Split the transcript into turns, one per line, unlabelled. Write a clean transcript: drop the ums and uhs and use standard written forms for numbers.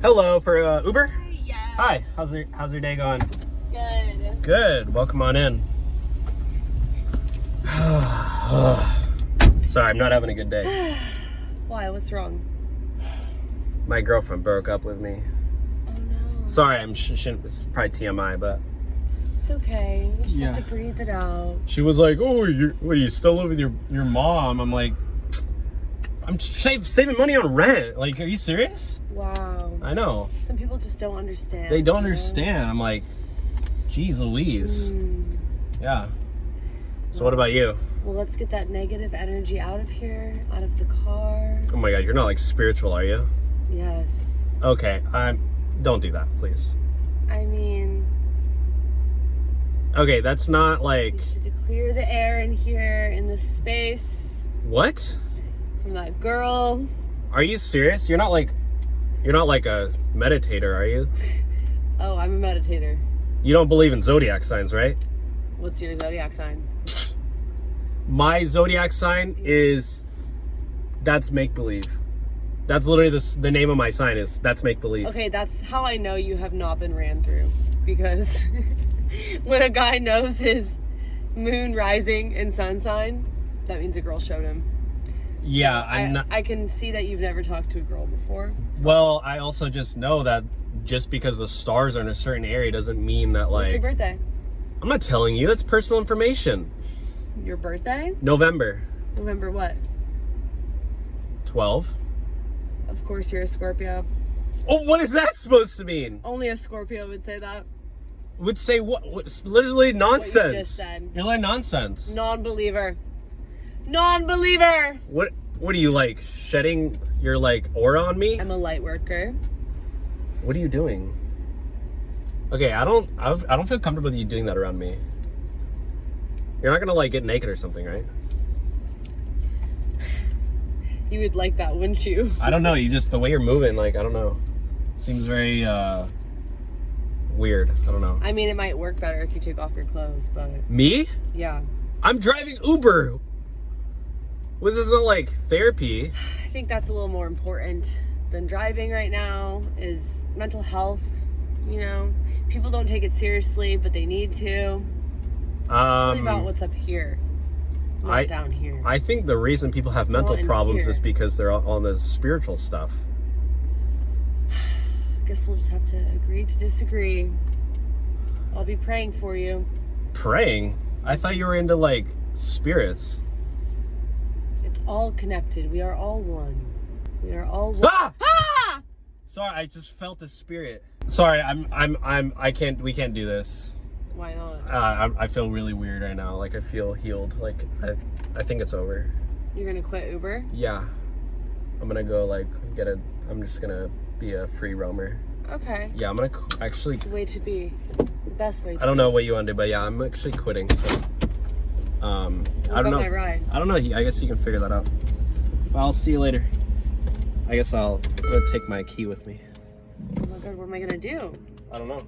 Hello, for Uber?
Yes.
Hi, how's your day going?
Good.
Good, welcome on in. Sorry, I'm not having a good day.
Why? What's wrong?
My girlfriend broke up with me.
Oh no.
Sorry, shouldn't, it's probably TMI, but...
It's okay. You just have to breathe it out.
She was like, oh, you still live with your mom? I'm like, I'm saving money on rent. Like, are you serious?
Wow.
I know.
Some people just don't understand.
They don't understand. I'm like, geez Louise. Yeah. So what about you?
Well, let's get that negative energy out of here, out of the car.
Oh my God, you're not like spiritual, are you?
Yes.
Okay, don't do that, please.
I mean...
Okay, that's not like...
You should clear the air in here, in this space.
What?
From that girl.
Are you serious? You're not like a meditator, are you?
Oh, I'm a meditator.
You don't believe in zodiac signs, right?
What's your zodiac sign?
My zodiac sign is... That's make-believe. That's literally the name of my sign is That's Make-Believe.
Okay, that's how I know you have not been ran through. Because when a guy knows his moon rising and sun sign, that means a girl showed him.
Yeah,
So I can see that you've never talked to a girl before.
Well, I also just know that just because the stars are in a certain area doesn't mean that like...
What's your birthday?
I'm not telling you. That's personal information.
Your birthday?
November.
November what?
12.
Of course you're a Scorpio.
Oh, what is that supposed to mean?
Only a Scorpio would say that.
Would say what? It's literally nonsense.
What you just said.
You're like nonsense.
Non-believer. Non-believer!
What are you like shedding your like aura on me?
I'm a light worker.
What are you doing? Okay, I don't feel comfortable with you doing that around me. You're not gonna like get naked or something, right?
You would like that, wouldn't you?
I don't know. You just the way you're moving, like I don't know. Seems very weird. I don't know.
I mean, it might work better if you take off your clothes, but...
Me?
Yeah.
I'm driving Uber. Was this not like therapy?
I think that's a little more important than driving right now, is mental health, you know? People don't take it seriously, but they need to. It's really about what's up here, not down here.
I think the reason people have mental problems is because they're on the spiritual stuff.
I guess we'll just have to agree to disagree. I'll be praying for you.
Praying? I thought you were into like spirits.
It's all connected. We are all one. We are all one.
Ah! Ah! Sorry, I just felt the spirit. Sorry, we can't do this.
Why not?
I feel really weird right now. Like I feel healed. Like I think it's over.
You're gonna quit Uber?
Yeah. I'm gonna go like I'm just gonna be a free roamer.
Okay.
Yeah, I'm gonna actually...
It's the way to be. The best way to be.
I don't know what you want to do, but yeah, I'm actually quitting, so... I don't know.
My ride?
I don't know. I guess you can figure that out. Well, I'll see you later. I guess I'm gonna take my key with me.
Oh my God, what am I gonna do?
I don't know.